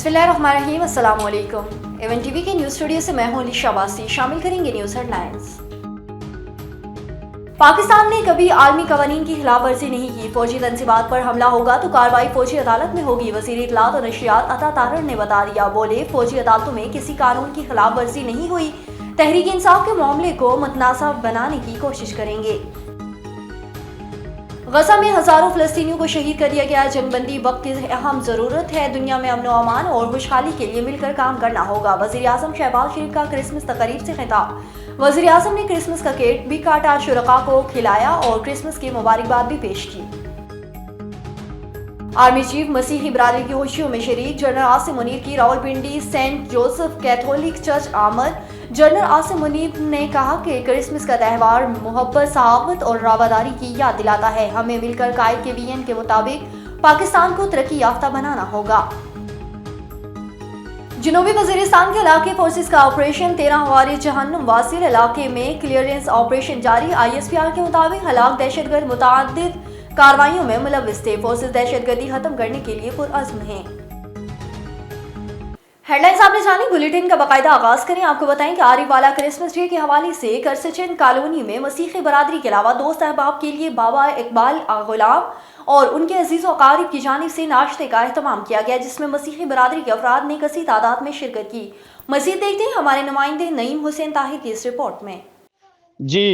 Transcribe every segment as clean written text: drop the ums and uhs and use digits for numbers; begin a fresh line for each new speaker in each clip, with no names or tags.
बिस्मिल्लाहिर्रहमानिर्रहीम, अस्सलाम वालेकुम। एवन टीवी के न्यूज़ स्टूडियो से मैं हूं अलीशा बासी। शामिल करेंगे न्यूज़ हेडलाइंस। पाकिस्तान ने कभी आलमी कवानीन की खिलाफ वर्जी नहीं की। फौजी तंजीमात पर हमला होगा तो कार्रवाई फौजी अदालत में होगी। वज़ीर इत्तलात और नशियात अता तारड़ ने बता दिया। बोले, फौजी अदालतों में किसी कानून की खिलाफ वर्जी नहीं हुई। तहरीक इंसाफ के मामले को मुतनाज़ बनाने की कोशिश करेंगे। गजा में हजारों फलस्तीनियों को शहीद कर दिया गया। जंगबंदी वक्त की अहम जरूरत है। दुनिया में अमन अमान और खुशहाली के लिए मिलकर काम करना होगा। वज़ीर आज़म शहबाज शरीफ का क्रिसमस तकरीब से खिताब। वज़ीर आज़म ने क्रिसमस का केक भी काटा, शुरका को खिलाया और क्रिसमस की मुबारकबाद भी पेश की। आर्मी चीफ मसीही बरादरी की खुशियों में शरीक। जनरल आसिम मुनीर की Rawalpindi Saint Joseph Catholic church आमद। जनरल आसिम मुनीर ने कहा कि क्रिसमस का त्यौहार मोहब्बत, सहावत और रवादारी की याद दिलाता है। हमें मिलकर कायद के विजन के मुताबिक पाकिस्तान को तरक्की याफ्ता बनाना होगा। जनूबी वजीरिस्तान के इलाके फोर्सेस का ऑपरेशन 13 हवारी जहन्नुम वासिल इलाके में क्लियरेंस ऑपरेशन जारी। ISPR के मुताबिक हलाक दहशतगर्द मुतादिद कार्रवाइयों में मुलव्विस थे। फोर्सेस दहशतगर्दी खत्म करने के लिए पुरअज़्म हैं। हेडलाइंस आपने जानी। बुलेटिन का बाकायदा आगाज करें। आपको बताएं कि आरिफ वाला क्रिसमस डे के हवाले से करसचन कॉलोनी में मसीही बरादरी के अलावा दोस्त अहबाब के लिए बाबा इकबाल गुलाम और उनके अजीज व अकारिब की जानिब से नाश्ते का एहतमाम किया गया, जिसमें मसीही बरादरी के अफराद ने कसी तादाद में शिरकत की। मजीद देखते हैं हमारे नुमाइंदे नईम हुसैन ताहिर की इस रिपोर्ट में।
जी,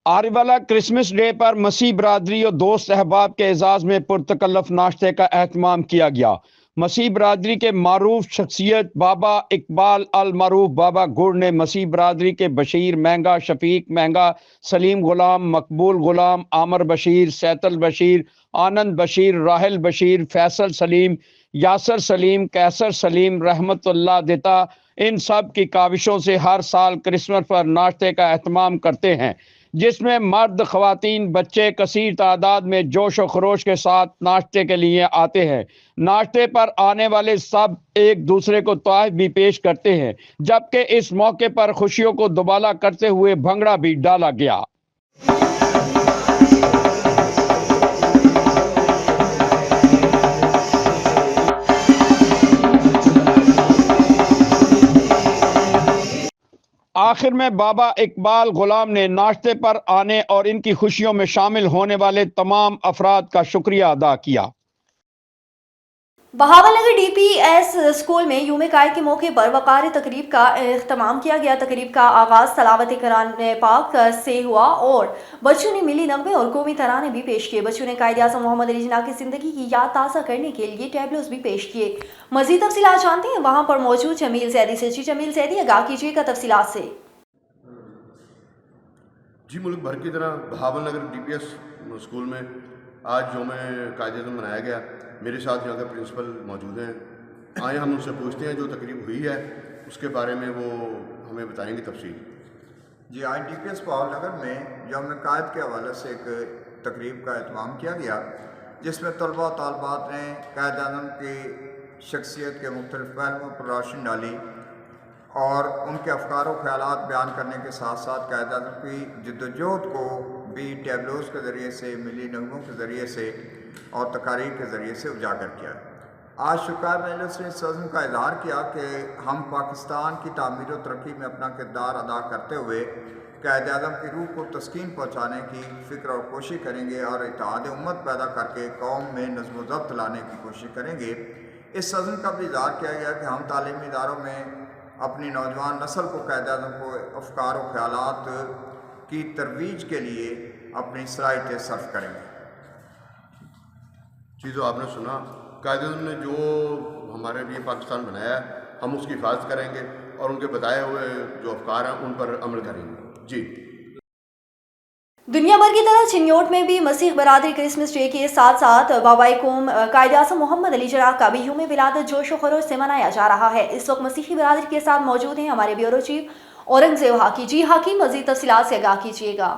आरिफ वाला क्रिसमस डे पर मसीह बरादरी और दोस्त अहबाब के एजाज में पुरतकल्लफ नाश्ते का एहतमाम किया गया। मसीह बरादरी के मारूफ शख्सियत बाबा इकबाल अल मारूफ बाबा गुड़ ने मसीह बरादरी के बशीर महंगा, शफीक महंगा, सलीम गुलाम, मकबूल गुलाम, आमर बशीर, सैतल बशीर, आनंद बशीर, राहल बशीर, फैसल सलीम, यासर सलीम, कैसर सलीम, रहमतुल्लाह देता, इन सब की काविशों से हर साल क्रिसमस पर नाश्ते का एहतमाम करते हैं, जिसमें मर्द, ख्वातीन, बच्चे कसीर तादाद में जोश व खरोश के साथ नाश्ते के लिए आते हैं। नाश्ते पर आने वाले सब एक दूसरे को तोहफे भी पेश करते हैं, जबकि इस मौके पर खुशियों को दुबाला करते हुए भंगड़ा भी डाला गया। आखिर में बाबा इकबाल गुलाम ने नाश्ते पर आने और इनकी खुशियों में शामिल होने वाले तमाम अफराद का शुक्रिया अदा किया।
बहावलनगर DPS स्कूल में यूम कायद के मौके पर वक़ार तकरीब का एहतमाम किया गया। तकरीब का आगाज़ तलावत कुरान पाक से हुआ और बच्चों ने मिली नगमे और कौमी तराने भी पेश किए। बच्चों ने कायद-ए-आज़म मोहम्मद अली जिन्ना की ज़िंदगी की याद ताज़ा करने के लिए टैबलोस भी पेश किए। मज़ीद तफसीलात जानते हैं वहाँ पर मौजूद जमील ज़ैदी से। जी जमील ज़ैदी, आगाह कीजिएगा तफसीलात से।
जी, मुल्क भर की तरह बहावलनगर DPS स्कूल में आज यौम कायद-ए-आज़म मनाया गया। मेरे साथ यहाँ के प्रिंसिपल मौजूद हैं। आए हम उनसे पूछते हैं जो तकरीब हुई है उसके बारे में, वो हमें बताएंगे तफसील।
जी, आज DPS बहावलनगर में यौम कायद के हवाले से एक तकरीब का एहतमाम किया गया, जिसमें तलबा और तालबात ने कायद-ए-आज़म की शख्सियत के मुख्तलिफ पहलुओं पर रोशनी डाली और उनके अफकार व ख्यालात बयान करने के साथ साथ कायद-ए-आज़म की जद्दोजहद को भी टैबलोस के ज़रिए से, मिली नगमों के ज़रिए से और तकारीर के ज़रिए से उजागर किया। आज शुक्रार मजलिस ने इस अज़्म का इज़हार किया कि हम पाकिस्तान की तामीर और तरक्की में अपना किरदार अदा करते हुए कायद-ए-आज़म की रूह को तस्कीन पहुँचाने की फ़िक्र और कोशिश करेंगे और इत्तेहाद उम्मत पैदा करके कौम में नज़्म व ज़ब्त लाने की कोशिश करेंगे। इस अज़्म का भी इज़हार किया गया कि हम तालीमी इदारों में अपनी नौजवान नस्ल को कायद-ए-आज़म को अफकार व ख्यालात की तरवीज के लिए अपनी सलाहियतें सर्फ करेंगे।
जी, तो आपने सुना, कायद-ए-आज़म ने जो हमारे लिए पाकिस्तान बनाया है, हम उसकी हिफाजत करेंगे और उनके बताए हुए जो अफकार हैं उन पर अमल करेंगे। जी।
दुनिया भर की तरह चिन्योट में भी मसीह बरादरी क्रिसमस डे के साथ साथ बाबाइकुम कायद-ए-आज़म मोहम्मद अली जिन्ना का भी यूम विलादत जोश व खरोश से मनाया जा रहा है। इस वक्त मसीही बरादरी के साथ मौजूद हैं हमारे ब्यूरो चीफ औरंगजेब हाकी। जी हाकी, मजीद तफसीलात से आगाह कीजिएगा।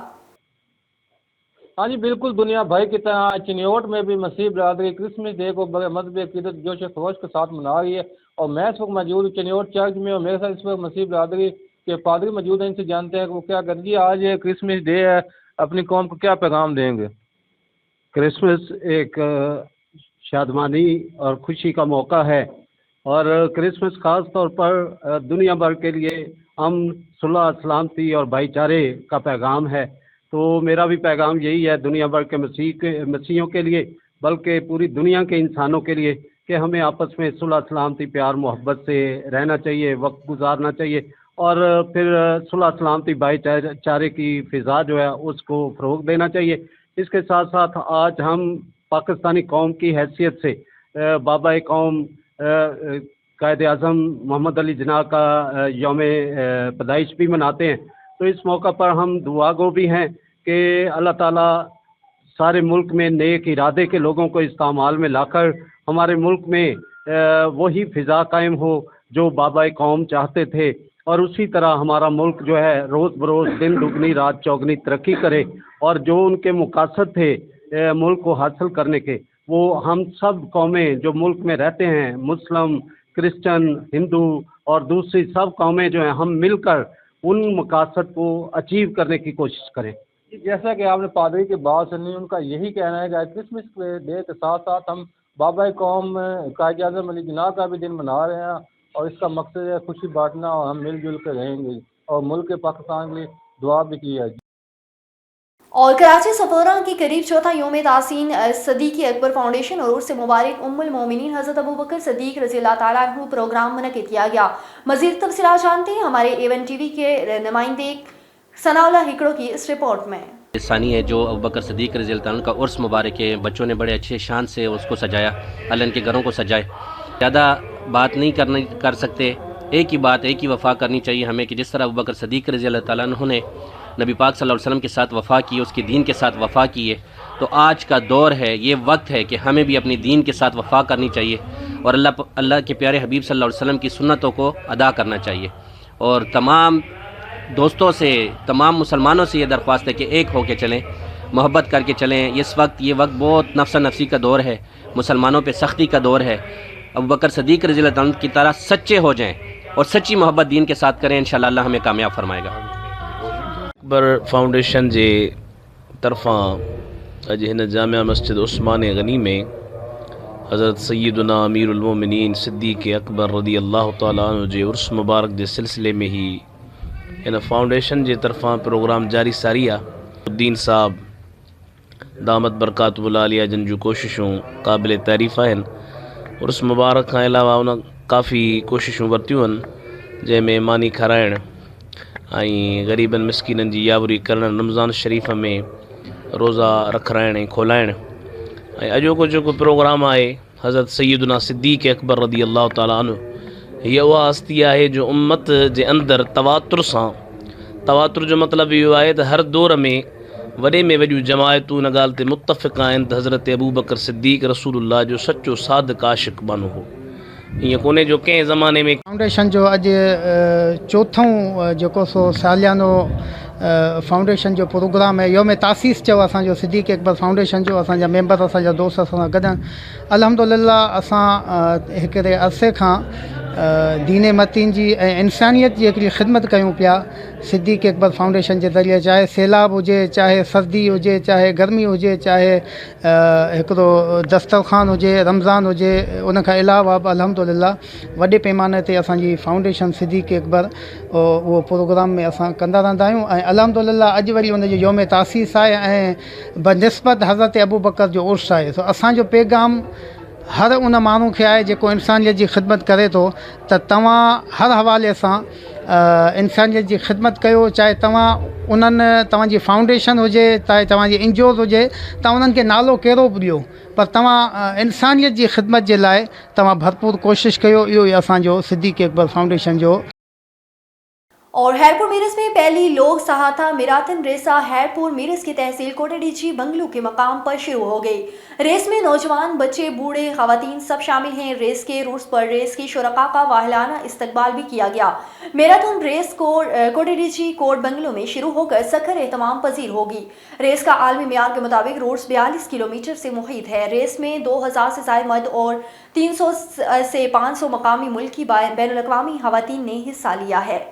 हाँ जी, बिल्कुल। दुनिया भर की तरह चिन्योट में भी मसीह बरादरी क्रिसमस डे को बड़े मजहबी अकीदत जोश खरोश के साथ मना रही है और मैं इस वक्त मौजूद चिन्योट चर्च में और मेरे साथ इस वक्त मसीह बरादरी के पादरी मौजूद हैं। इनसे जानते हैं कि वो क्या कर जी, आज क्रिसमस डे है, अपनी कौम को क्या पैगाम देंगे?
क्रिसमस एक शादमानी और खुशी का मौका है
اور کرسمس خاص طور پر دنیا بھر کے لیے امن، صلح، سلامتی اور بھائی چارے کا پیغام ہے۔ تو میرا بھی پیغام یہی ہے دنیا بھر کے مسیحیوں کے لیے، بلکہ پوری دنیا کے انسانوں کے لیے، کہ ہمیں آپس میں صلح، سلامتی، پیار، محبت سے رہنا چاہیے، وقت گزارنا چاہیے، اور پھر صلح، سلامتی، بھائی چارے کی فضا جو ہے اس کو فروغ دینا چاہیے۔ اس کے ساتھ ساتھ آج ہم پاکستانی قوم کی حیثیت سے بابا قوم قائد اعظم محمد علی جناح کا یوم پیدائش بھی مناتے ہیں۔ تو اس موقع پر ہم دعا گو بھی ہیں کہ اللہ تعالیٰ سارے ملک میں نیک ارادے کے لوگوں کو استعمال میں لا کر ہمارے ملک میں وہی فضا قائم ہو جو بابا قوم چاہتے تھے، اور اسی طرح ہمارا ملک جو ہے روز بروز دن دگنی رات چوگنی ترقی کرے، اور جو ان کے مقاصد تھے ملک کو حاصل کرنے کے، وہ ہم سب قومیں جو ملک میں رہتے ہیں، مسلم، کرسچن، ہندو اور دوسری سب قومیں جو ہیں، ہم مل کر ان مقاصد کو اچیو کرنے کی کوشش کریں۔ جیسا کہ آپ نے پادری کی بات سنی، ان کا یہی کہنا ہے کہ کرسمس ڈے کے ساتھ ساتھ ہم بابا قوم قائد اعظم علی جناح کا بھی دن منا رہے ہیں، اور اس کا مقصد ہے خوشی بانٹنا، اور ہم مل جل کے رہیں گے، اور ملک پاکستان کے لیے دعا بھی کی ہے۔
اور کراچی سفورہ کی قریب چوتھا یوم تاسین صدیق اکبر فاؤنڈیشن اور عرس مبارک ام المومنین حضرت ابوبکر صدیق رضی اللہ تعالیٰ عنہ پروگرام منعقد کیا گیا۔ مزید تفصیلات جانتے ہیں ہمارے ایون ٹی وی کے نمائندے ثناء اللہ ہکڑو کی اس رپورٹ میں۔
ثانی ہے جو ابوبکر صدیق رضی اللہ عنہ کا عرس مبارک ہے، بچوں نے بڑے اچھے شان سے اس کو سجایا، اللہ ان کے گھروں کو سجائے۔ زیادہ بات نہیں کر سکتے، ایک ہی بات، ایک ہی وفا کرنی چاہیے ہمیں، کہ جس طرح ابوبکر صدیق رضی اللہ تعالیٰ عنہ نے نبی پاک صلی اللہ علیہ وسلم کے ساتھ وفا کی، اس کے دین کے ساتھ وفا کی ہے، تو آج کا دور ہے، یہ وقت ہے کہ ہمیں بھی اپنی دین کے ساتھ وفا کرنی چاہیے، اور اللہ کے پیارے حبیب صلی اللہ علیہ وسلم کی سنتوں کو ادا کرنا چاہیے۔ اور تمام دوستوں سے، تمام مسلمانوں سے یہ درخواست ہے کہ ایک ہو کے چلیں، محبت کر کے چلیں۔ یہ وقت بہت نفس نفسی کا دور ہے، مسلمانوں پہ سختی کا دور ہے۔ ابوبکر صدیق رضی اللہ عنہ کی طرح سچے ہو جائیں اور سچی محبت دین کے ساتھ کریں، انشاءاللہ اللہ ہمیں کامیاب فرمائے گا۔
اکبر فاؤنڈیشن جے طرفاں اج ہن جامع مسجد عثمان غنی میں حضرت سیدنا امیر المومنین صدیق اکبر رضی اللہ تعالیٰ عنہ جے عرس مبارک کے سلسلے میں ہی ان فاؤنڈیشن جے طرفاں پروگرام جاری ساری ہے۔ الدین صاحب دامت برکات العالیہ جن جو کوششوں قابل تعریف ہیں، عرس مبارک کا علاوہ انہاں کافی کوششوں ورتیوں ہیں، جے میں مانی کھرائن غریبن مسکینن جی یاوری کرن، رمضان شریف میں روزہ رکھرائن کھولائن، اجو کو پروگرام آئے حضرت سیدنا صدیق اکبر رضی اللہ تعالیٰ عنہ، یہ وہ ہستی ہے جو امت جے اندر تواتر جو مطلب یہ ہے تو ہر دور میں وڈے میں وڈیوں جماعتوں نہ ڳالھ تے متفق آہن تے حضرت ابوبکر صدیق رسول اللہ جو سچو صادق عاشق بانو ہو، یہ کونے جو کہیں زمانے میں
فاؤنڈیشن جو اج چوتھوں جو سو سالیانو فاؤنڈیشن جو پروگرام ہے یوم تاسیس جو اساں صدیق اکبر فاؤنڈیشن جو اساں ممبر اساں دوست اساں گڈن الحمدللہ اساں ایک عرصے کھاں دین متین جی انسانیت جی ایک خدمت کیوں پیا صدیق اکبر فاؤنڈیشن کے ذریعے، چاہے سیلاب ہوجے، چاہے سردی ہوجے، چاہے گرمی ہوجے، چاہے ایکڑو دسترخوان ہوجے، رمضان ہوجے، ان کا علاوہ الحمدللہ وڈے پیمانے تے اساں جی فاؤنڈیشن صدیق اکبر وہ پروگرام میں اساں کندا رہندا آहियूं، الحمدللہ اج وری ان جو یوم تاسیس ہے بنسبت حضرت ابوبکر جو عرس ہے، تو اساں جو پیغام ہر ان مانو کے آئے جو انسانیت کی خدمت کرے تو تواں ہر حوالے سے انسانیت کی خدمت کیو، چاہے تواں جی فاؤنڈیشن ہوجے، چاہے تواں جی انجوز ہوجے، تا انہن کے نالو کیڑو بھی ॾियो، پر تواں انسانیت کی خدمت کے لائے تواں بھرپور کوشش کیو، اہو ہی اساں جو صدیق اکبر فاؤنڈیشن جو۔
اور ہیرپور میرس میں پہلی لوک سہاتا میراتھن ریسا ہیرپور میرس کی تحصیل کوٹے ڈیچی بنگلو کے مقام پر شروع ہو گئی۔ ریس میں نوجوان، بچے، بوڑھے، خواتین سب شامل ہیں۔ ریس کے روٹس پر ریس کی شرکاء کا واہلانہ استقبال بھی کیا گیا۔ میراتھن ریس کوٹے ڈیچی کوٹ بنگلو میں شروع ہو کر سکھر اہتمام پذیر ہوگی۔ ریس کا عالمی معیار کے مطابق روٹس 42 کلومیٹر سے محیط ہے۔ ریس میں 2000 سے زائد مرد اور 300 سے 500 مقامی ملکی بین الاقوامی خواتین نے حصہ لیا ہے۔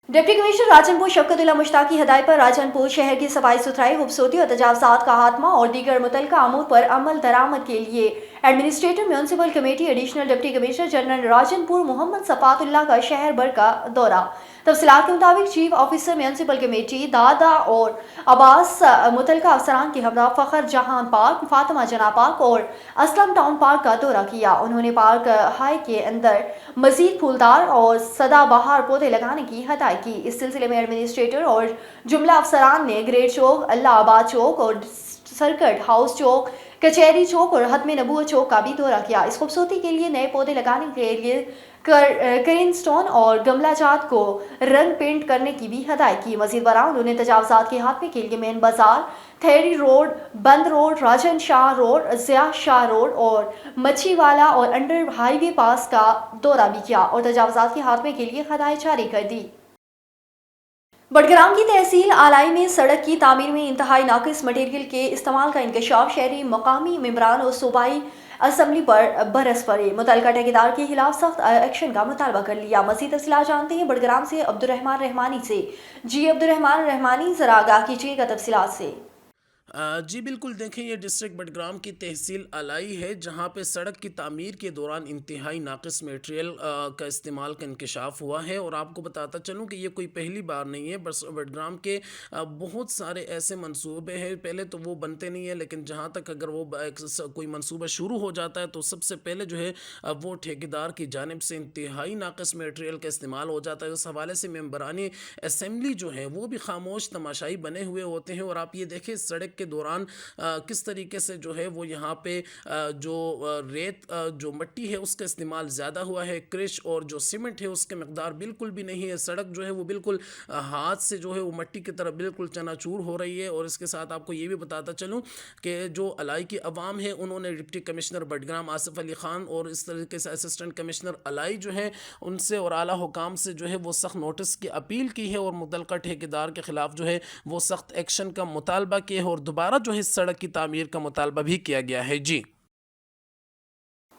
डिप्टी कमिश्नर राजनपुर शफकतुल्ला मुश्ताक की हदायत पर राजनपुर शहर की सफाई सुथराई, खूबसूरती और तजावजात का खात्मा और दीगर मुतल्लिका अमूर पर अमल दरामद के लिए administrator municipal committee additional deputy commissioner general Rajanpur Muhammad Safatullah का शहर भर का दौरा। तफसीलात के मुताबिक चीफ ऑफिसर म्यूनसिपल कमेटी दादा और अब्बास मुतल्लिका अफसरान के हमरा फखर जहां पार्क, फातिमा जना पार्क और असलम टाउन पार्क का दौरा किया। उन्होंने पार्क हाई के अंदर मजीद फूलदार और सदाबहार पौधे लगाने की हदायत की। इस सिलसिले में एडमिनिस्ट्रेटर और जुमला अफसरान ने ग्रेट चौक, अल्लाह आबाद चौक और सर्किट हाउस चौक, कचहरी चौक और हतम नबूवत चौक का भी दौरा किया। इस खूबसूरती के लिए नए पौधे लगाने के लिए करीन स्टोन और गमला जात को रंग पेंट करने की भी हदायत की। मजीद बराह उन्होंने तजावजात के खात्मे के लिए मेन बाजार, थेरी रोड, बंद रोड, राजन शाह रोड, जिया शाह रोड और मच्छीवाला और अंडर हाईवे पास का दौरा भी किया और तजावजात के खात्मे के लिए हदायत जारी कर दी। बडग्राम की तहसील आलाई में सड़क की तामीर में इंतहाई नाकिस मटेरियल के इस्तेमाल का इंकशाफ, शहरी मकामी मेंबरान और सूबाई असम्बली पर बरस पड़े। मुतल्लिका ठेकेदार के खिलाफ सख्त एक्शन का मुतालबा कर लिया। मज़ीद तफसीलात जानते हैं बडग्राम से अब्दुर्रहमान रहमानी से। जी अब्दुर्रहमान रहमानी, ज़रा आगाह कीजिएगा तफसीलात से।
जी बिल्कुल, देखें ये डिस्ट्रिक्ट बडग्राम की तहसील अलाई है, जहाँ पे सड़क की तामीर के दौरान इंतहाई नाकिस मटेरियल का इस्तेमाल का इंकशाफ हुआ है। और आपको बताता चलूँ कि ये कोई पहली बार नहीं है, बस बडग्राम के बहुत सारे ऐसे मंसूबे हैं, पहले तो वो बनते नहीं है, लेकिन जहाँ तक अगर वो कोई मंसूबा शुरू हो जाता है तो सबसे पहले जो है वो ठेकेदार की जानिब से इंतहाई नाकिस मटेरियल का इस्तेमाल हो जाता है। उस हवाले से मेंबरानी असम्बली जो है वो भी खामोश तमाशाई बने हुए होते हैं। और आप ये देखें सड़क के दौरान किस तरीके से जो है वो यहाँ पे जो रेत जो मिट्टी है उसका इस्तेमाल ज़्यादा हुआ है, क्रिश और जो सीमेंट है उसके मकदार बिल्कुल भी नहीं है। सड़क जो है वो बिल्कुल हाथ से जो है वो मिट्टी की तरफ बिल्कुल चनाचूर हो रही है। और इसके साथ आपको ये भी बताता चलूँ कि जो अलाई की अवाम है उन्होंने डिप्टी कमिश्नर बडग्राम आसिफ अली ख़ान और इस तरीके से असिस्टेंट कमिश्नर अलाई जो है उनसे और आला हुकाम से जो है वो सख्त नोटिस की अपील की है और मुतल्लिका ठेकेदार के ख़िलाफ़ जो है वो सख्त एक्शन का मुतालबा किया है और दोबारा जो है इस सड़क की तामीर का मुतालबा भी किया गया है। जी।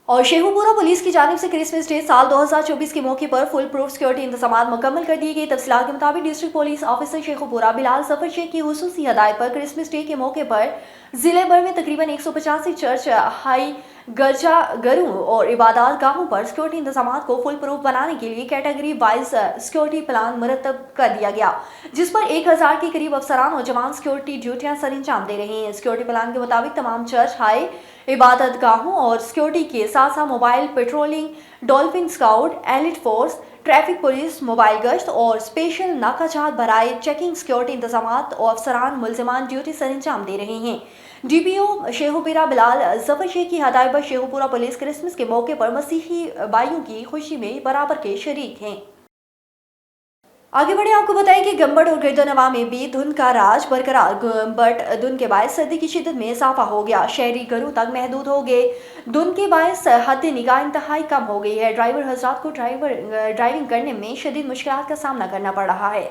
और शेखुपुरा पुलिस की जानिब से क्रिसमस डे साल 2024 के मौके पर फुल प्रूफ सिक्योरिटी इंतजाम मुकम्मल कर दिए गए। तफसीलात के मुताबिक district police officer Sheikhupura Bilal Zafar Sheikh की हुसूसी हदायत पर क्रिसमस डे के मौके पर जिले भर में तकरीबन 185 चर्च, हाई गिरजा घरों और इबादत गाहों पर सिक्योरिटी इंतजाम को फुल प्रूफ बनाने के लिए कैटेगरी वाइज सिक्योरिटी प्लान मुरतब कर दिया गया, जिस पर 1000 के करीब अफसरान और जवान सिक्योरिटी ड्यूटियां सर अंजाम दे रहे हैं। सिक्योरिटी प्लान के मुताबिक तमाम चर्च, हाई इबादत गाहों और सिक्योरिटी के साथ साथ mobile patrolling, dolphin scout, elite force, traffic police, mobile गश्त और स्पेशल नाकाजात बराए चेकिंग सिक्योरिटी इंतजाम और अफसरान मुलजमान ड्यूटी सर अंजाम दे रहे हैं। DPO शेखुपुरा बिलाल जफर शेख की हदायत पर शेखुपुरा पुलिस क्रिसमस के मौके पर मसीही भाइयों की खुशी में बराबर के शरीक हैं। आगे बढ़े, आपको बताएं कि गंबट और गिरदोनवा में भी धुंध का राज बरकरार। गंबट धुंध के बायस सर्दी की शिद्दत में इजाफा हो गया, शहरी घरों तक महदूद हो गए। धुंध के बायस हद निगाह इंतहाई कम हो गई है। ड्राइवर हजरात को ड्राइविंग करने में शदीद मुश्किलात का सामना करना पड़ रहा है।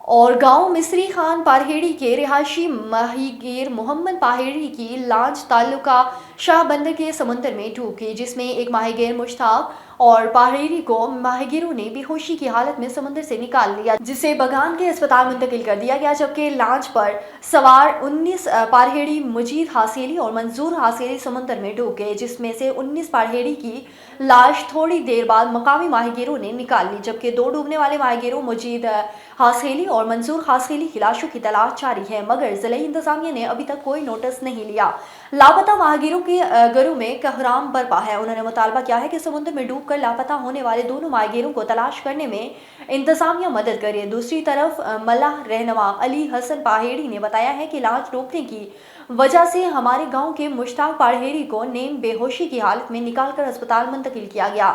और गांव मिस्री खान पारहेड़ी के रिहायशी माहीगीर मोहम्मद पाहेड़ी की लांच ताल्लुका शाह बंदर के समुंदर में डूब गई, जिसमें एक माहीगीर मुश्ताक और पाहेड़ी को माहीगीरों ने बेहोशी की हालत में समुंदर से निकाल लिया, जिसे बगान के अस्पताल मुंतकिल कर दिया गया। जबकि लांच पर सवार 19 पारहेड़ी मुजीद हासिली और मंजूर हासिली समुंदर में डूब गए, जिसमें से 19 पारहेड़ी की लाश थोड़ी देर बाद मकामी माहीगीरों ने निकाल ली। जबकि 2 डूबने वाले माहीगीरों मुजीद हासिली और मंजूर हासिली की लाशों की तलाश जारी है, मगर जिले इंतजामिया ने अभी तक कोई नोटिस नहीं लिया। लापता माहीगीरों के घरों में कहराम बरपा है। उन्होंने मुतालबा किया है कि समुद्र में डूबकर लापता होने वाले दोनों माहीगीरों को तलाश करने में इंतजामिया मदद करे। दूसरी तरफ मल्लाह रहनुमा अली हसन पाहेड़ी ने बताया है कि लांच डूबने की वजह से हमारे गांव के मुश्ताक पाहेड़ी को नीम बेहोशी की हालत में निकालकर अस्पताल मुंतकिल किया गया।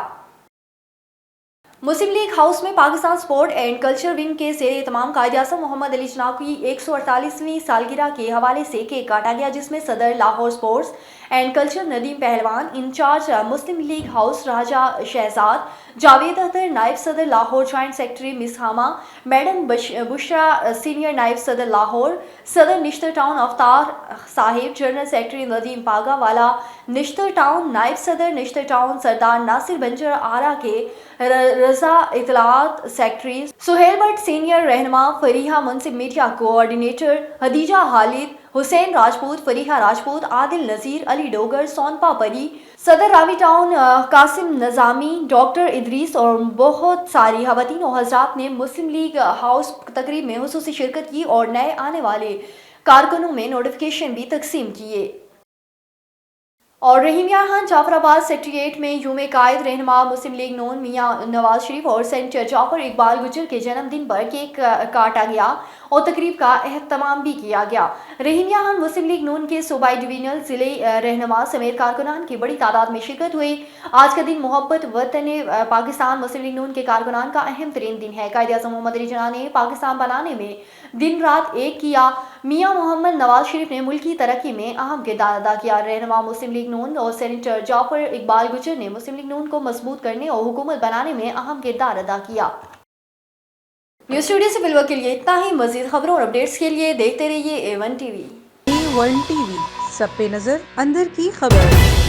मुस्लिम लीग हाउस में Pakistan sport and culture wing के ज़ेरे तमाम कायद-ए-आज़म मोहम्मद अली जिन्ना की 148वीं सालगिरह के हवाले से केक काटा गया, जिसमें सदर Lahore sports and culture Nadeem پہلوان، انچارج مسلم لیگ ہاؤس راجہ شہزاد، جاوید اختر نائب صدر لاہور، جوائنٹ سیکرٹری مس حما، میڈم بشرا سینئر نائب صدر لاہور، صدر نشتر ٹاؤن افطار صاحب، جنرل سیکرٹری ندیم پاگا والا نشتر ٹاؤن، نائب صدر نشتر ٹاؤن سردار ناصر بنجر آرا کے، رضا اطلاعات سیکرٹری سہیل بٹ، سینئر رہنما فریحہ منصف، میڈیا کوآرڈینیٹر حدیجہ خالد، حسین راجپوت، فریحہ راجپوت، عادل نذیر، علی ڈوگر، سونپا پری، صدر راوی ٹاؤن قاسم نظامی، ڈاکٹر ادریس اور بہت ساری خواتین و حضرات نے مسلم لیگ ہاؤس تقریب میں خصوصی شرکت کی اور نئے آنے والے کارکنوں میں نوٹیفکیشن بھی تقسیم کیے۔ اور رحیم یار خان جعفر آباد سیکریٹریٹ میں یوم قائد رہنما مسلم لیگ نون میاں نواز شریف اور سینٹ جعفر اقبال گجر کے جنم دن پر کیک کاٹا گیا اور تقریب کا اہتمام بھی کیا گیا۔ رحیم یار خان مسلم لیگ نون کے صوبائی ڈویژنل ضلعی رہنما سمیت کارکنان کی بڑی تعداد میں شرکت ہوئی۔ آج کا دن محبت وطن پاکستان مسلم لیگ نون کے کارکنان کا اہم ترین دن ہے۔ قائد اعظم محمد علی جناح نے پاکستان بنانے میں دن رات ایک کیا۔ میاں محمد نواز شریف نے ملکی ترقی میں اہم کردار ادا کیا۔ رہنما مسلم لیگ نون اور سینیٹر جعفر اقبال گجر نے مسلم لیگ نون کو مضبوط کرنے اور حکومت بنانے میں اہم کردار ادا کیا۔ نیوز اسٹوڈیو سے فی الوقت کے لیے اتنا ہی۔ مزید خبروں اور اپڈیٹس کے لیے دیکھتے رہیے A1 TV۔
A1 TV، سب پہ نظر، اندر کی خبر۔